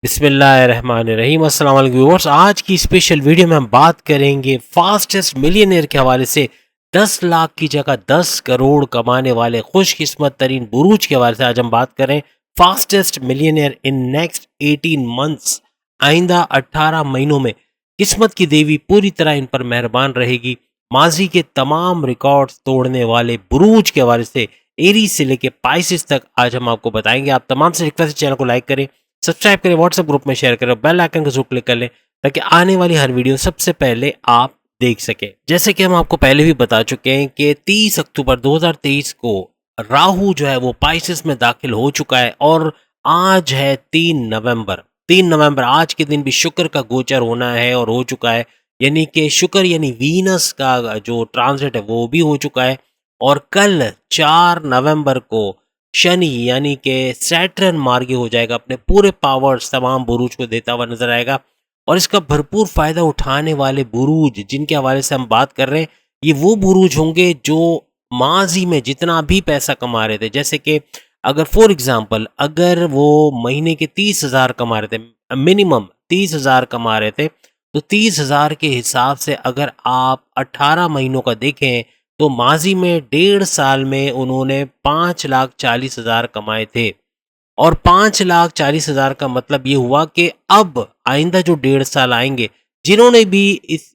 बिस्मिल्लाहिर्रहमानिर्रहीम। अस्सलाम वालेकुम व्यूअर्स। आज की स्पेशल वीडियो में हम बात करेंगे फास्टेस्ट मिलियनेयर के हवाले से 10 लाख की जगह 10 करोड़ कमाने वाले खुशकिस्मत तरीन बुरूज के हवाले से आज हम बात करें। Fastest millionaire in next 18 months, आइंदा 18 महीनों में किस्मत की देवी पूरी तरह इन पर मेहरबान रहेगी। माजी के तमाम रिकॉर्ड्स तोड़ने वाले बुरूज के हवाले से एरीज से लेके पाइसिस तक आज हम आपको बताएंगे। आप तमाम से रिक्वेस्ट है चैनल को लाइक करें, सब्सक्राइब करें, व्हाट्सएप ग्रुप में शेयर करें, बेल आइकन को जरूर क्लिक कर लें ताकि आने वाली हर वीडियो सबसे पहले आप देख सकें। जैसे कि हम आपको पहले भी बता चुके हैं कि 30 अक्टूबर 2023 को राहु जो है वो पाइसिस में दाखिल हो चुका है और आज है 3 नवंबर आज के दिन भी शुक्र का गोचर होना है और हो चुका है। यानी कि शुक्र यानी वीनस का जो ट्रांजिट है वो भी हो चुका है और कल 4 नवंबर को शनि यानी कि सैटर्न मार्गी हो जाएगा, अपने पूरे पावर्स तमाम बुरूज को देता हुआ नजर आएगा। और इसका भरपूर फायदा उठाने वाले बुरूज जिनके हवाले से हम बात कर रहे हैं, ये वो बुरूज होंगे जो माजी में जितना भी पैसा कमा रहे थे। जैसे कि अगर फॉर एग्जांपल अगर वो महीने के 30,000 कमा रहे थे, मिनिमम 30,000 कमा रहे थे, तो 30,000 के हिसाब से अगर आप 18 महीनों का देखें तो माजी में 1.5 साल में उन्होंने 5,40,000 कमाए थे। और 5,40,000 का मतलब ये हुआ कि अब आइंदा जो 1.5 साल आएंगे, जिन्होंने भी इस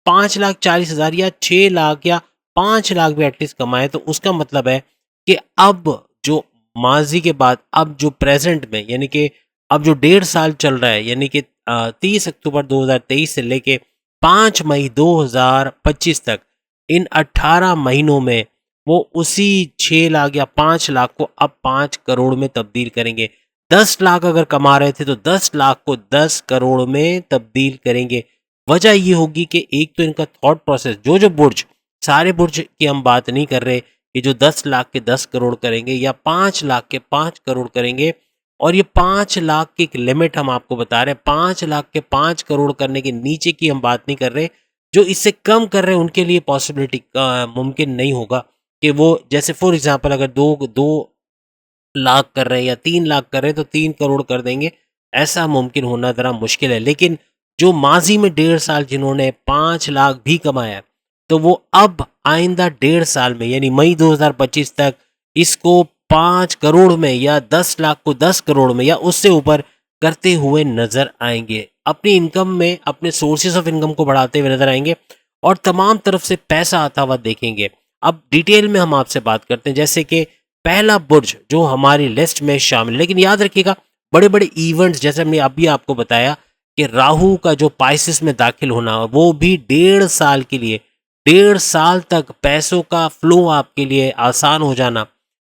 5,40,000 या 6 लाख या 5 लाख भी एटलीस्ट कमाए, तो उसका मतलब है कि अब जो माजी के बाद अब जो प्रेजेंट में यानी कि अब जो 1.5 साल चल रहा है, यानी कि 30 अक्टूबर 2023 से लेके 5 मई 2025 तक, इन 18 महीनों में वो उसी 6 लाख या 5 लाख को अब 5 करोड़ में तब्दील करेंगे। 10 लाख अगर कमा रहे थे तो 10 लाख को 10 करोड़ में तब्दील करेंगे। वजह ये होगी कि एक तो इनका थॉट प्रोसेस, जो बुर्ज, सारे बुर्ज की हम बात नहीं कर रहे कि जो 10 लाख के 10 करोड़ करेंगे या 5 लाख के 5 करोड़ करेंगे। और ये 5 लाख की एक लिमिट हम आपको बता रहे हैं, 5 लाख के 5 करोड़ करने के नीचे की हम बात नहीं कर रहे। जो इससे कम कर रहे हैं उनके लिए पॉसिबिलिटी मुमकिन नहीं होगा कि वो, जैसे फॉर एग्जांपल अगर दो दो लाख कर रहे हैं या 3 लाख कर रहे हैं तो 3 करोड़ कर देंगे, ऐसा मुमकिन होना ज़रा मुश्किल है। लेकिन जो माजी में 1.5 साल जिन्होंने 5 लाख भी कमाया, तो वो अब आइंदा 1.5 साल में यानी मई 2025 तक इसको 5 करोड़ में या 10 लाख को 10 करोड़ में या उससे ऊपर करते हुए नजर आएंगे। अपनी इनकम में अपने सोर्सेज ऑफ इनकम को बढ़ाते हुए नजर आएंगे और तमाम तरफ से पैसा आता हुआ देखेंगे। अब डिटेल में हम आपसे बात करते हैं। जैसे कि पहला बुर्ज जो हमारी लिस्ट में शामिल, लेकिन याद रखिएगा बड़े बड़े इवेंट्स, जैसे हमने अभी आपको बताया कि राहु का जो पाइसिस में दाखिल होना, वो भी 1.5 साल के लिए, 1.5 साल तक पैसों का फ्लो आपके लिए आसान हो जाना।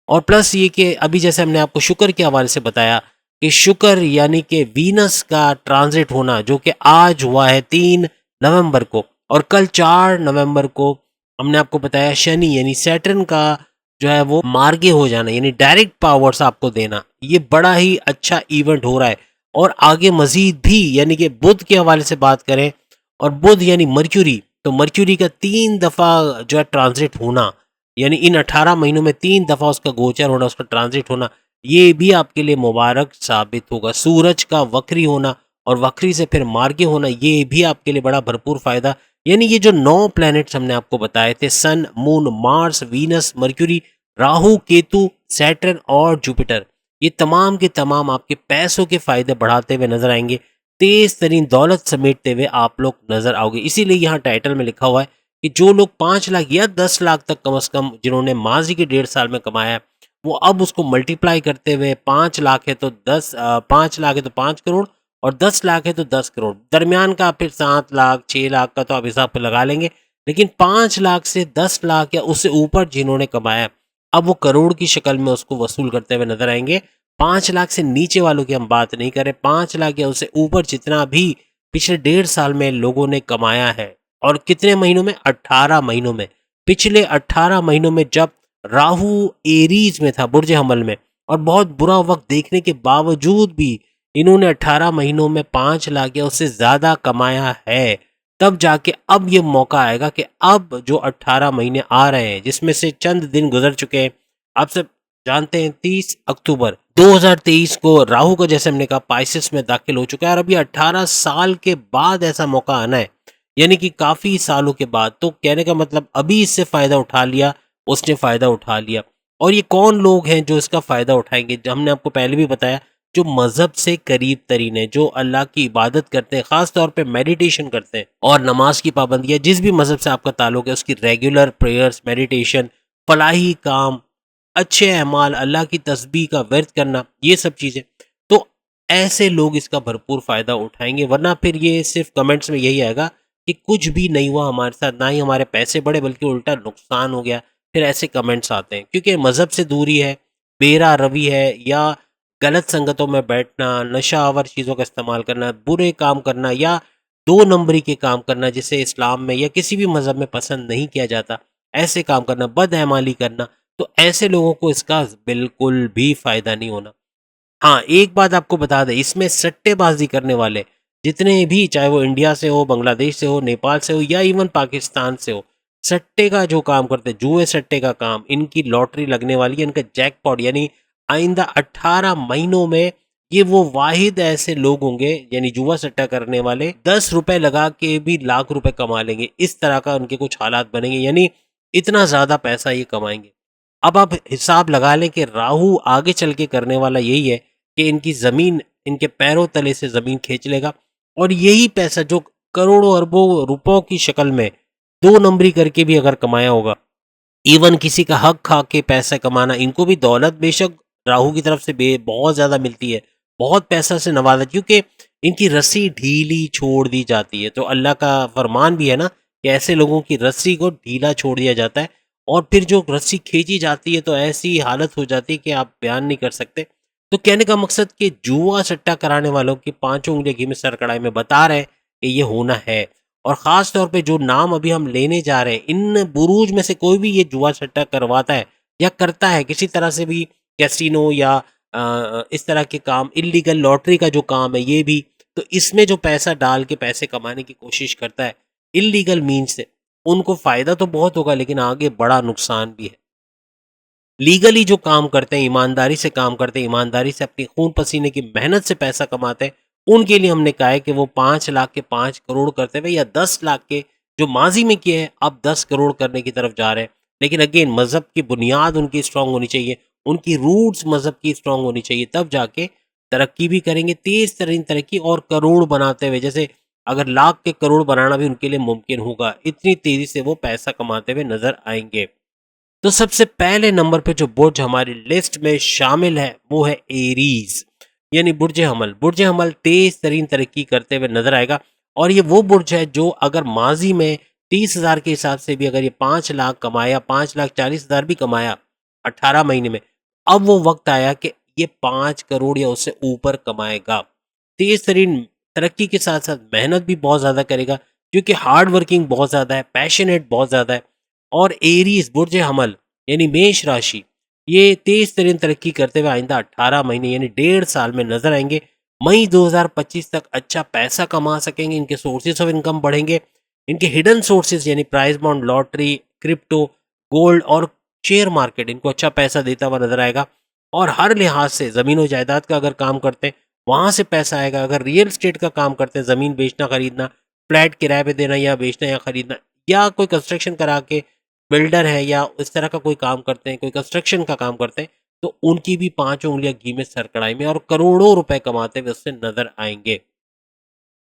और प्लस ये कि अभी जैसे हमने आपको शुक्र के हवाले से बताया कि शुक्र यानी कि वीनस का ट्रांजिट होना, जो कि आज हुआ है 3 नवंबर को, और कल 4 नवंबर को हमने आपको बताया शनि यानी सैटर्न का जो है वो मार्गे हो जाना, यानी डायरेक्ट पावर्स आपको देना। ये बड़ा ही अच्छा इवेंट हो रहा है। और आगे मजीद भी, यानी कि बुध के हवाले से बात करें, और बुध यानी मर्क्यूरी, तो मर्क्यूरी का 3 दफा जो है ट्रांजिट होना, यानी इन 18 महीनों में 3 दफा उसका गोचर होना, उसका ट्रांजिट होना, ये भी आपके लिए मुबारक साबित होगा। सूरज का वक्री होना और वक्री से फिर मार्गे होना, ये भी आपके लिए बड़ा भरपूर फायदा। यानी ये जो 9 प्लैनेट्स हमने आपको बताए थे, sun, moon, Mars, Venus, Mercury, Rahu, Ketu, Saturn और जुपिटर, ये तमाम के तमाम आपके पैसों के फायदे बढ़ाते हुए नजर आएंगे। तेज तरीन दौलत समेटते हुए आप लोग नजर आओगे। इसीलिए यहाँ टाइटल में लिखा हुआ है कि जो लोग 5 लाख या 10 लाख तक कम से कम जिन्होंने माजी के 1.5 साल में कमाया है, वो अब उसको मल्टीप्लाई करते हुए 5 लाख है तो 5 लाख है तो 5 करोड़, और 10 लाख है तो 10 करोड़, दरमियान का फिर 7 लाख 6 लाख का तो आप हिसाब पे लगा लेंगे। लेकिन 5 लाख से 10 लाख या उससे ऊपर जिन्होंने कमाया, अब वो करोड़ की शक्ल में उसको वसूल करते हुए नजर आएंगे। 5 लाख से नीचे वालों की हम बात नहीं करें, 5 लाख या उससे ऊपर जितना भी पिछले 1.5 साल में लोगों ने कमाया है, और कितने महीनों में, 18 महीनों में, पिछले 18 महीनों में जब राहु एरीज में था, बुर्ज हमल में, और बहुत बुरा वक्त देखने के बावजूद भी इन्होंने 18 महीनों में 5 लाख या उससे ज्यादा कमाया है, तब जाके अब ये मौका आएगा कि अब जो 18 महीने आ रहे हैं, जिसमें से चंद दिन गुजर चुके हैं, अब से जानते हैं 30 अक्टूबर 2023 को राहु को, जैसे हमने कहा, पाइसेस में दाखिल हो चुका है और अभी 18 साल के बाद ऐसा मौका आना है, यानी कि काफी सालों के बाद। तो कहने का मतलब अभी इससे फायदा उठा लिया, उसने फायदा उठा लिया। और ये कौन लोग हैं जो इसका फायदा उठाएंगे? हमने आपको पहले भी बताया, जो मजहब से करीब तरीन है, जो अल्लाह की इबादत करते हैं, खास तौर पे मेडिटेशन करते हैं और नमाज की पाबंदी है, जिस भी मजहब से आपका ताल्लुक है उसकी रेगुलर प्रेयर्स, मेडिटेशन, फलाही काम, अच्छे अमाल, अल्लाह की तस्बीह का व्यर्थ करना, ये सब चीज़ें, तो ऐसे लोग इसका भरपूर फ़ायदा उठाएंगे। वरना फिर ये सिर्फ कमेंट्स में यही आएगा कि कुछ भी नहीं हुआ हमारे साथ, ना ही हमारे पैसे बढ़े बल्कि उल्टा नुकसान हो गया। फिर ऐसे कमेंट्स आते हैं क्योंकि मज़हब से दूरी है, बेरा रवि है, या गलत संगतों में बैठना, नशा आवर चीज़ों का इस्तेमाल करना, बुरे काम करना, या दो नंबरी के काम करना जिसे इस्लाम में या किसी भी मज़हब में पसंद नहीं किया जाता, ऐसे काम करना, बदअमाली करना, तो ऐसे लोगों को इसका बिल्कुल भी फ़ायदा नहीं होना। हाँ, एक बात आपको बता दें, इसमें सट्टेबाज़ी करने वाले जितने भी, चाहे वो इंडिया से हो, बांग्लादेश से हो, नेपाल से हो या इवन पाकिस्तान से हो, सट्टे का जो काम करते हैं, जुए सट्टे का काम, इनकी लॉटरी लगने वाली है, इनका जैकपॉट, यानी आइंदा 18 महीनों में ये वो वाहिद ऐसे लोग होंगे, यानी जुआ सट्टा करने वाले 10 रुपए लगा के भी लाख रुपए कमा लेंगे। इस तरह का उनके कुछ हालात बनेंगे, यानी इतना ज़्यादा पैसा ये कमाएंगे। अब आप हिसाब लगा लें कि राहु आगे चल के करने वाला यही है कि इनकी ज़मीन, इनके पैरों तले से ज़मीन खींच लेगा और यही पैसा जो करोड़ों अरबों रुपयों की शक्ल में दो नंबरी करके भी अगर कमाया होगा, इवन किसी का हक खा के पैसा कमाना, इनको भी दौलत बेशक राहु की तरफ से बहुत ज़्यादा मिलती है, बहुत पैसा से नवाजा, क्योंकि इनकी रस्सी ढीली छोड़ दी जाती है। तो अल्लाह का फरमान भी है ना कि ऐसे लोगों की रस्सी को ढीला छोड़ दिया जाता है, और फिर जो रस्सी खींची जाती है तो ऐसी हालत हो जाती है कि आप बयान नहीं कर सकते। तो कहने का मकसद कि जुआ सट्टा कराने वालों की पांचों उंगलियां घी में सर कढ़ाई में बता रहे हैं कि ये होना है। और ख़ास तौर पे जो नाम अभी हम लेने जा रहे हैं, इन बुरूज में से कोई भी ये जुआ सट्टा करवाता है या करता है किसी तरह से भी, कैसीनो या इस तरह के काम, इल्लीगल लॉटरी का जो काम है ये भी, तो इसमें जो पैसा डाल के पैसे कमाने की कोशिश करता है इल्लीगल मीन्स से, उनको फ़ायदा तो बहुत होगा लेकिन आगे बड़ा नुकसान भी है। लीगली जो काम करते हैं, ईमानदारी से काम करते हैं, ईमानदारी से अपनी खून पसीने की मेहनत से पैसा कमाते हैं, उनके लिए हमने कहा है कि वो 5 लाख के 5 करोड़ करते हुए या 10 लाख के जो माजी में किए हैं अब 10 करोड़ करने की तरफ जा रहे हैं। लेकिन अगेन मज़हब की बुनियाद उनकी स्ट्रांग होनी चाहिए, उनकी रूट्स मज़हब की स्ट्रांग होनी चाहिए, तब जाके तरक्की भी करेंगे, तेज़ तरीन तरक्की, और करोड़ बनाते हुए, जैसे अगर लाख के करोड़ बनाना भी उनके लिए मुमकिन होगा, इतनी तेज़ी से वो पैसा कमाते हुए नज़र आएंगे। तो सबसे पहले नंबर पे जो बुर्ज हमारी लिस्ट में शामिल है वो है एरीज, यानी बुर्ज हमल। बुर्ज हमल तेज तरीन तरक्की करते हुए नजर आएगा, और ये वो बुर्ज है जो अगर माजी में 30,000 के हिसाब से भी अगर ये 5 लाख कमाया, 5,40,000 भी कमाया 18 महीने में, अब वो वक्त आया कि ये 5 करोड़ या उससे ऊपर कमाएगा। तेज तरीन तरक्की के साथ साथ मेहनत भी बहुत ज़्यादा करेगा, क्योंकि हार्ड वर्किंग बहुत ज़्यादा है, पैशनेट बहुत ज़्यादा है। और एरीज बुर्ज हमल यानी मेष राशि, ये तेज तरीन तरक्की करते हुए आइंदा 18 महीने यानी 1.5 साल में नजर आएंगे। मई 2025 तक अच्छा पैसा कमा सकेंगे, इनके सोर्सेज ऑफ इनकम बढ़ेंगे, इनके हिडन सोर्सेज यानी price bond, lottery, crypto, gold और शेयर मार्केट इनको अच्छा पैसा देता हुआ नजर आएगा। और हर लिहाज से ज़मीन और जायदाद का अगर काम करते हैं वहाँ से पैसा आएगा। अगर रियल स्टेट का काम करते हैं, ज़मीन बेचना खरीदना, फ्लैट किराए पे देना या बेचना या खरीदना, या कोई कंस्ट्रक्शन करा के बिल्डर है या इस तरह का कोई काम करते हैं, कोई कंस्ट्रक्शन का काम करते हैं, तो उनकी भी 5 उंगलियां घी में सर कढ़ाई में, और करोड़ों रुपए कमाते हुए उससे नजर आएंगे।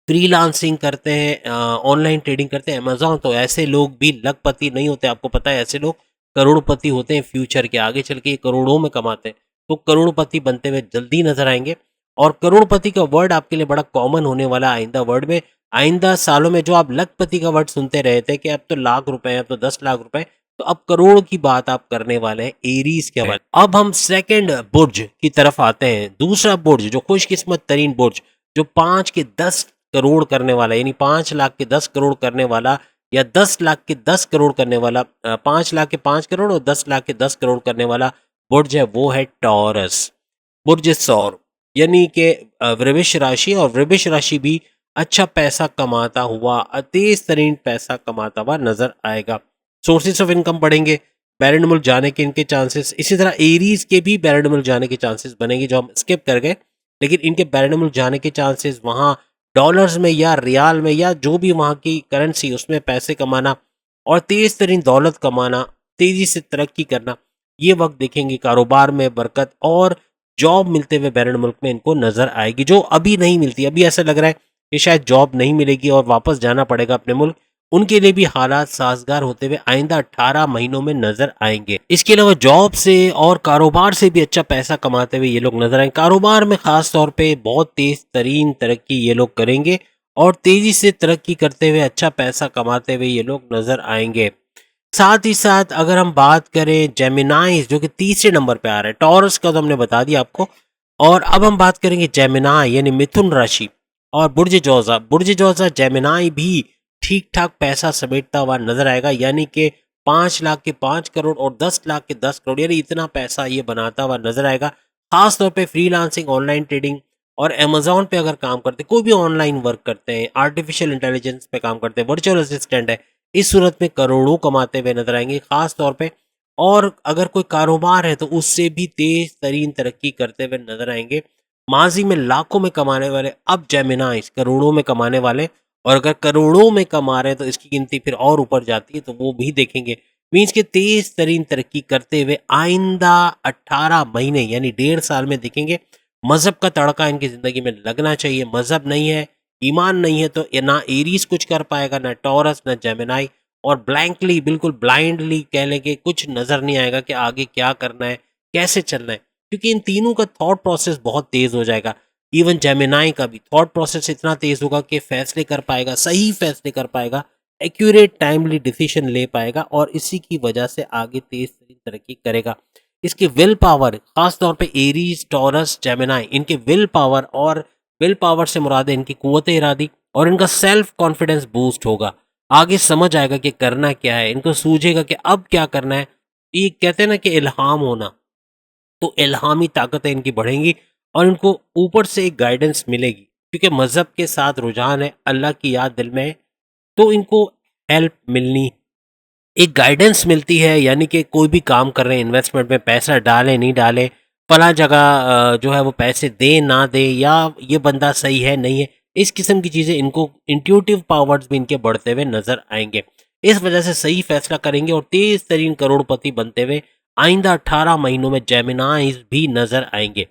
फ्रीलांसिंग करते हैं, ऑनलाइन ट्रेडिंग करते हैं, अमेज़न, तो ऐसे लोग भी लखपति नहीं होते, आपको पता है, ऐसे लोग करोड़पति होते हैं फ्यूचर के, आगे चल के ये करोड़ों में कमाते हैं। तो करोड़पति बनते हुए जल्दी नजर आएंगे। और करोड़पति का वर्ड आपके लिए बड़ा कॉमन होने वाला है आइंदा वर्ड में, आइंदा सालों में। जो आप लखपति का वर्ड सुनते रहे थे कि अब तो लाख रुपए, अब तो 10 लाख रुपए, तो अब करोड़ की बात आप करने वाले हैं एरीज के हवाले। अब हम सेकंड बुर्ज की तरफ आते हैं। दूसरा बुर्ज जो खुशकिस्मत तरीन बुर्ज, जो 5 के 10 करोड़ करने वाला, यानी 5 लाख के 10 करोड़ करने वाला, या 10 लाख के 10 करोड़ करने वाला, 5 लाख के 5 करोड़ और 10 लाख के 10 करोड़ करने वाला बुर्ज है, वो है टॉरस, बुर्ज सौर, यानी कि वृषभ राशि। और वृषभ राशि भी अच्छा पैसा कमाता हुआ, तेज तरीन पैसा कमाता हुआ नजर आएगा। सोर्सेस ऑफ इनकम बढ़ेंगे, बैलेंड मुल्क जाने के इनके चांसेस, इसी तरह एरीज के भी बैलेंड मुल्क जाने के चांसेस बनेंगे जो हम स्किप कर गए, लेकिन इनके बैलेंड मुल्क जाने के चांसेस वहाँ डॉलर्स में या रियाल में या जो भी वहाँ की करेंसी उसमें पैसे कमाना और तेज तरीन दौलत कमाना, तेजी से तरक्की करना, ये वक्त देखेंगे। कारोबार में बरकत और जॉब मिलते हुए बैलेंड मुल्क में इनको नजर आएगी, जो अभी नहीं मिलती। अभी ऐसा लग रहा है कि शायद जॉब नहीं मिलेगी और वापस जाना पड़ेगा अपने मुल्क। उनके लिए भी हालात साजगार होते हुए आइंदा 18 महीनों में नजर आएंगे। इसके अलावा जॉब से और कारोबार से भी अच्छा पैसा कमाते हुए ये लोग नजर आएंगे। कारोबार में खास तौर पे बहुत तेज तरीन तरक्की ये लोग करेंगे और तेजी से तरक्की करते हुए अच्छा पैसा कमाते हुए ये लोग नजर आएंगे। साथ ही साथ अगर हम बात करें जेमिनाइज, जो कि तीसरे नंबर पे आ रहा है, टॉरस का तो हमने बता दिया आपको, और अब हम बात करेंगे जेमिनाई यानी मिथुन राशि और बुर्ज जोजा। बुर्ज जोजा जेमिनाई भी ठीक ठाक पैसा समेटता हुआ नजर आएगा, यानी कि 5 लाख के 5 करोड़ और 10 लाख के 10 करोड़, यानी इतना पैसा ये बनाता हुआ नजर आएगा। खास तौर पे फ्रीलांसिंग, ऑनलाइन ट्रेडिंग और अमेजोन पे अगर काम करते, कोई भी ऑनलाइन वर्क करते हैं, आर्टिफिशियल इंटेलिजेंस पे काम करते हैं, वर्चुअल असिस्टेंट है, इस सूरत में करोड़ों कमाते हुए नजर आएंगे खास तौर पे। और अगर कोई कारोबार है तो उससे भी तेज तरीन तरक्की करते हुए नजर आएंगे। माजी में लाखों में कमाने वाले अब जेमिनाइज करोड़ों में कमाने वाले, और अगर करोड़ों में कमा रहे हैं तो इसकी गिनती फिर और ऊपर जाती है, तो वो भी देखेंगे। मीन्स के तेज तरीन तरक्की करते हुए आइंदा 18 महीने यानी 1.5 साल में देखेंगे। मजहब का तड़का इनकी जिंदगी में लगना चाहिए। मजहब नहीं है, ईमान नहीं है, तो ये ना एरीज कुछ कर पाएगा, ना टॉरस, ना जेमिनाई, और ब्लैंकली बिल्कुल ब्लाइंडली कह लेंगे, कुछ नजर नहीं आएगा कि आगे क्या करना है, कैसे चलना है, क्योंकि इन तीनों का थॉट प्रोसेस बहुत तेज हो जाएगा। इवन जेमिनाई का भी थॉट प्रोसेस इतना तेज होगा कि फैसले कर पाएगा, सही फैसले कर पाएगा, एक्यूरेट टाइमली डिसीजन ले पाएगा, और इसी की वजह से आगे तेज तरीन तरक्की करेगा। इसकी विल पावर, खास तौर पे एरीज, टॉरस, जेमिनाई, इनके विल पावर, और विल पावर से मुराद है इनकी कुव्वत इरादी और इनका सेल्फ कॉन्फिडेंस बूस्ट होगा। आगे समझ आएगा कि करना क्या है, इनको सूझेगा कि अब क्या करना है। ये कहते हैं ना कि इल्हाम होना, तो इल्हामी ताकतें इनकी बढ़ेंगी और इनको ऊपर से एक गाइडेंस मिलेगी, क्योंकि मजहब के साथ रुझान है, अल्लाह की याद दिल में है, तो इनको हेल्प मिलनी, एक गाइडेंस मिलती है। यानी कि कोई भी काम कर रहे हैं, इन्वेस्टमेंट में पैसा डालें नहीं डालें, फला जगह जो है वो पैसे दे ना दे, या ये बंदा सही है नहीं है, इस किस्म की चीज़ें इनको, इंट्यूटिव पावर्स भी इनके बढ़ते हुए नजर आएंगे। इस वजह से सही फैसला करेंगे और तेज तरीन करोड़पति बनते हुए आइंदा 18 महीनों में जेमिनाइज भी नजर आएंगे।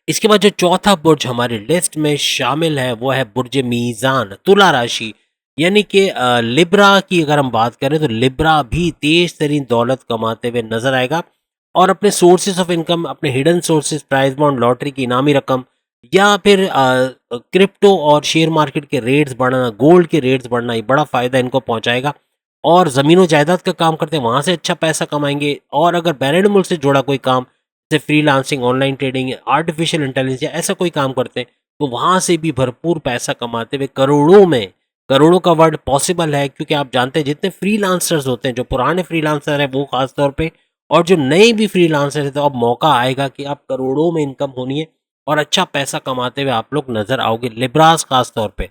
इसके बाद जो चौथा बुर्ज हमारी लिस्ट में शामिल है वो है बुर्ज मीज़ान, तुला राशि, यानी कि लिब्रा की अगर हम बात करें तो लिब्रा भी तेज तरीन दौलत कमाते हुए नजर आएगा और अपने सोर्सेज ऑफ इनकम, अपने hidden sources, prize bond, lottery की इनामी रकम, या फिर क्रिप्टो और शेयर मार्केट के रेट्स बढ़ना, गोल्ड के रेट्स बढ़ना, ये बड़ा फायदा इनको पहुंचाएगा। और ज़मीन जायदाद का काम करते हैं, वहां से अच्छा पैसा कमाएंगे। और अगर बैलेंड मुल्क से जुड़ा कोई काम, जैसे freelancing, online trading, artificial intelligence या ऐसा कोई काम करते हैं, तो वहां से भी भरपूर पैसा कमाते हुए करोड़ों में, करोड़ों का वर्ड पॉसिबल है, क्योंकि आप जानते हैं जितने फ्रीलांसर्स होते हैं, जो पुराने फ्रीलांसर है वो खास तौर पे, और जो नए भी फ्रीलांसर है, तो अब मौका आएगा कि आप करोड़ों में इनकम होनी है और अच्छा पैसा कमाते हुए आप लोग नजर आओगे, लिब्रास खास तौर पे।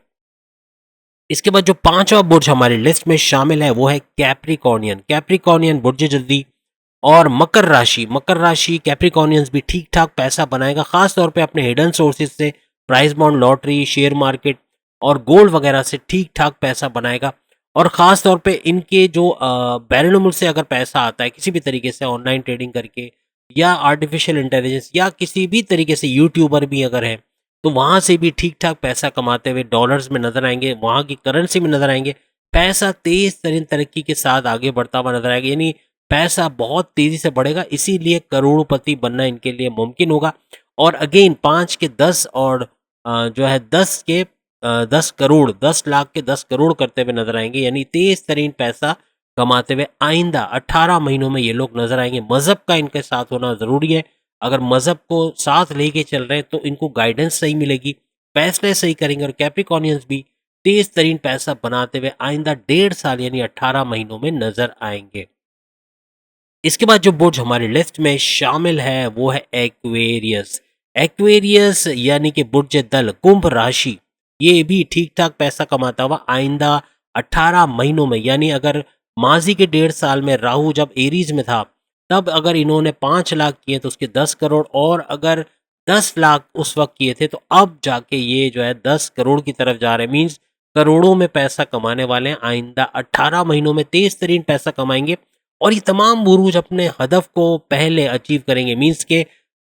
इसके बाद जो पांचवा बुर्ज हमारी लिस्ट में शामिल है वो है कैप्रिकॉर्नियन। कैप्रिकॉर्नियन बुर्ज जल्दी और मकर राशि, मकर राशि कैप्रिकॉर्नियंस भी ठीक ठाक पैसा बनाएगा, खास तौर पे अपने हिडन सोर्सेज से, price bond, lottery, share market और गोल्ड वगैरह से ठीक ठाक पैसा बनाएगा। और ख़ास तौर पे इनके जो बैरन मुल्क से अगर पैसा आता है किसी भी तरीके से, ऑनलाइन ट्रेडिंग करके या आर्टिफिशियल इंटेलिजेंस या किसी भी तरीके से, यूट्यूबर भी अगर है, तो वहाँ से भी ठीक ठाक पैसा कमाते हुए डॉलर्स में नजर आएंगे, वहाँ की करेंसी में नजर आएंगे। पैसा तेज तरीन तरक्की के साथ आगे बढ़ता हुआ नजर आएगा, यानी पैसा बहुत तेजी से बढ़ेगा, इसीलिए करोड़पति बनना इनके लिए मुमकिन होगा। और अगेन 5 के 10 और जो है 10 करोड़, 10 लाख के 10 करोड़ करते हुए नजर आएंगे, यानी तेज तरीन पैसा कमाते हुए आइंदा 18 महीनों में ये लोग नजर आएंगे। मजहब का इनके साथ होना जरूरी है। अगर मजहब को साथ लेके चल रहे हैं तो इनको गाइडेंस सही मिलेगी, फैसले सही करेंगे, और कैप्रिकॉर्नियंस भी तेज तरीन पैसा बनाते हुए आइंदा 1.5 साल यानी 18 महीनों में नजर आएंगे। इसके बाद जो बुर्ज हमारी लिस्ट में शामिल है वो है एक्वेरियस। एक्वेरियस यानी कि बुर्ज दल, कुंभ राशि, ये भी ठीक ठाक पैसा कमाता हुआ आइंदा 18 महीनों में, यानी अगर माजी के 1.5 साल में राहु जब एरीज में था तब अगर इन्होंने 5 लाख किए तो उसके 10 करोड़, और अगर 10 लाख उस वक्त किए थे तो अब जाके ये जो है 10 करोड़ की तरफ जा रहे हैं। मीन्स करोड़ों में पैसा कमाने वाले हैं। आइंदा 18 महीनों में तेज तरीन पैसा कमाएंगे और ये तमाम बुरूज अपने हदफ को पहले अचीव करेंगे। मीन्स के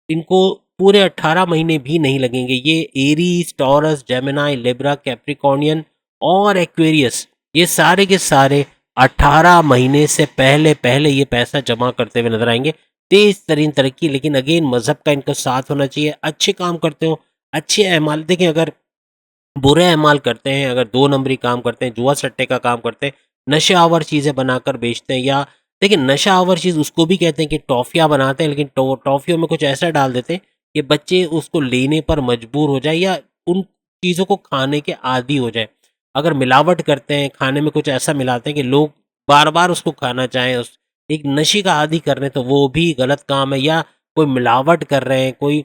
इनको पूरे 18 महीने भी नहीं लगेंगे। ये एरीज, टॉरस, जेमिनाई, लिब्रा, कैप्रिकॉर्नियन और एक्वेरियस, ये सारे के सारे 18 महीने से पहले पहले ये पैसा जमा करते हुए नजर आएंगे। तेज तरीन तरक्की, लेकिन अगेन मजहब का इनका साथ होना चाहिए। अच्छे काम करते हो, अच्छे अमाल। देखिए अगर बुरे अमाल करते हैं, अगर 2 नंबरी काम करते हैं, जुआ सट्टे का काम करते हैं, नशे आवर चीज़ें बनाकर बेचते हैं, या देखिए नशा आवर चीज़ उसको भी कहते हैं कि टॉफ़ियाँ बनाते हैं, लेकिन टॉफ़ियों में कुछ ऐसा डाल देते हैं कि बच्चे उसको लेने पर मजबूर हो जाए या उन चीज़ों को खाने के आदी हो जाए। अगर मिलावट करते हैं, खाने में कुछ ऐसा मिलाते हैं कि लोग बार-बार उसको खाना चाहें, उस एक नशे का आदी कर रहे हैं, तो वो भी गलत काम है। या कोई मिलावट कर रहे हैं, कोई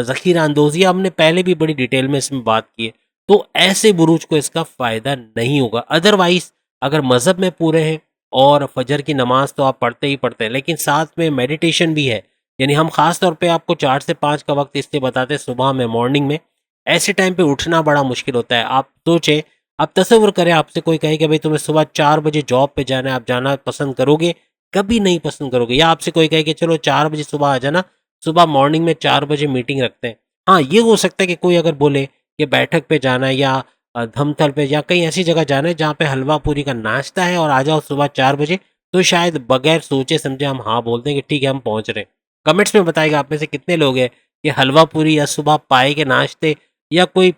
ज़ख़ीरा अंदोज़ी, हमने पहले भी बड़ी डिटेल में इसमें बात की है। तो ऐसे बुरूज को इसका फ़ायदा नहीं होगा। अदरवाइज़ अगर मज़हब में पूरे हैं और फजर की नमाज तो आप पढ़ते ही पढ़ते हैं, लेकिन साथ में मेडिटेशन भी है। यानी हम ख़ास तौर पे आपको 4 से 5 का वक्त इसलिए बताते हैं सुबह में, मॉर्निंग में। ऐसे टाइम पे उठना बड़ा मुश्किल होता है। आप सोचें, आप तसव्वुर करें आपसे कोई कहे कि भाई तुम्हें सुबह 4 बजे जॉब पे जाना है, आप जाना पसंद करोगे? कभी नहीं पसंद करोगे। या आपसे कोई कहे कि चलो 4 बजे सुबह आ जाना, सुबह मॉर्निंग में 4 बजे मीटिंग रखते हैं। हाँ, ये हो सकता है कि कोई अगर बोले कि बैठक पे जाना है, या धमतल पे, या कहीं ऐसी जगह जाना है जहाँ पे हलवा पूरी का नाश्ता है और आ जाओ सुबह 4 बजे, तो शायद बगैर सोचे समझे हम हाँ बोल दें कि ठीक है हम पहुँच रहे हैं। कमेंट्स में बताइएगा आप में से कितने लोग हैं कि हलवा पूरी या सुबह पाए के नाश्ते या कोई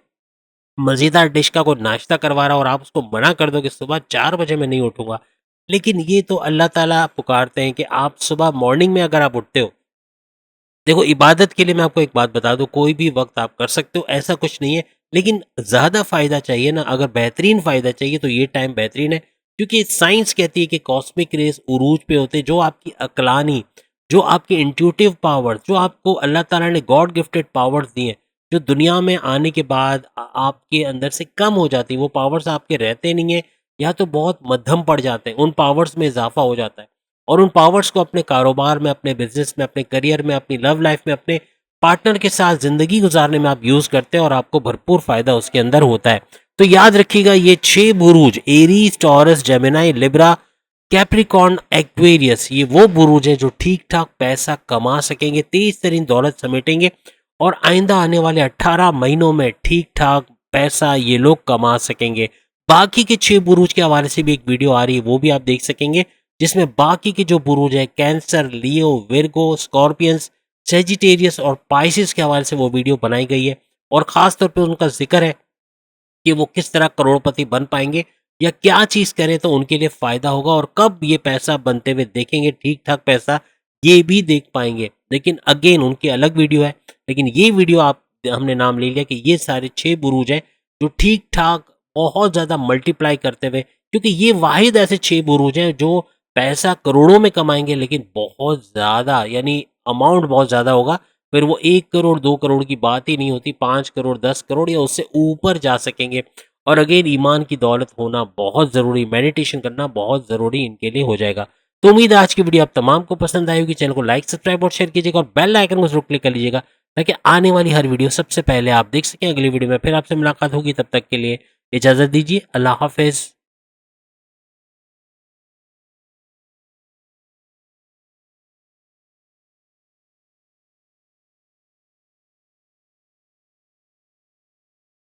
मज़ेदार डिश का कोई नाश्ता करवा रहा हो और आप उसको मना कर दो कि सुबह 4 बजे मैं नहीं उठूँगा। लेकिन ये तो अल्लाह ताला पुकारते हैं कि आप सुबह मॉर्निंग में अगर आप उठते हो, देखो इबादत के लिए मैं आपको एक बात बता दूँ, कोई भी वक़्त आप कर सकते हो, ऐसा कुछ नहीं है। लेकिन ज़्यादा फ़ायदा चाहिए ना, अगर बेहतरीन फ़ायदा चाहिए तो ये टाइम बेहतरीन है। क्योंकि साइंस कहती है कि कॉस्मिक रेज़ उरूज पे होते हैं, जो आपकी अक़लानी, जो आपकी इंट्यूटिव पावर, जो आपको अल्लाह ताला ने गॉड गिफ्टेड पावर्स दी हैं, जो दुनिया में आने के बाद आपके अंदर से कम हो जाती हैं, वो पावर्स आपके रहते नहीं हैं, या तो बहुत मध्यम पड़ जाते हैं, उन पावर्स में इज़ाफ़ा हो जाता है। और उन पावर्स को अपने कारोबार में, अपने बिजनेस में, अपने करियर में, अपनी लव लाइफ में, अपने पार्टनर के साथ ज़िंदगी गुजारने में आप यूज़ करते हैं और आपको भरपूर फ़ायदा उसके अंदर होता है। तो याद रखिएगा, ये 6 बुरूज Aries, Taurus, Gemini, Libra, Capricorn, Aquarius, ये वो बुरूज हैं जो ठीक ठाक पैसा कमा सकेंगे, तेज तरीन दौलत समेटेंगे और आइंदा आने वाले 18 महीनों में ठीक ठाक पैसा ये लोग कमा सकेंगे। बाकी के 6 बुरूज के हवाले से भी एक वीडियो आ रही है, वो भी आप देख सकेंगे, जिसमें बाकी के जो बुरूज है कैंसर, लियो, विर्गो, स्कॉर्पियंस, सेजिटेरियस और पाइसिस के हवाले से वो वीडियो बनाई गई है। और ख़ास तौर पे उनका ज़िक्र है कि वो किस तरह करोड़पति बन पाएंगे, या क्या चीज़ करें तो उनके लिए फ़ायदा होगा, और कब ये पैसा बनते हुए देखेंगे, ठीक ठाक पैसा, ये भी देख पाएंगे। लेकिन अगेन उनकी अलग वीडियो है। लेकिन ये वीडियो आप हमने नाम ले लिया कि ये सारे 6 बुरूज हैं जो ठीक ठाक बहुत ज़्यादा मल्टीप्लाई करते हुए, क्योंकि ये वाहिद ऐसे 6 बुरूज हैं जो पैसा करोड़ों में कमाएंगे, लेकिन बहुत ज़्यादा, यानी अमाउंट बहुत ज़्यादा होगा। फिर वो 1 करोड़ 2 करोड़ की बात ही नहीं होती, 5 करोड़ 10 करोड़ या उससे ऊपर जा सकेंगे। और अगेन ईमान की दौलत होना बहुत ज़रूरी, मेडिटेशन करना बहुत ज़रूरी इनके लिए हो जाएगा। तो उम्मीद है आज की वीडियो आप तमाम को पसंद आई होगी। चैनल को लाइक, सब्सक्राइब और शेयर कीजिएगा, और बेल आइकन को जरूर क्लिक कर लीजिएगा, ताकि आने वाली हर वीडियो सबसे पहले आप देख सकें। अगली वीडियो में फिर आपसे मुलाकात होगी, तब तक के लिए इजाज़त दीजिए। अल्लाह हाफ़िज़।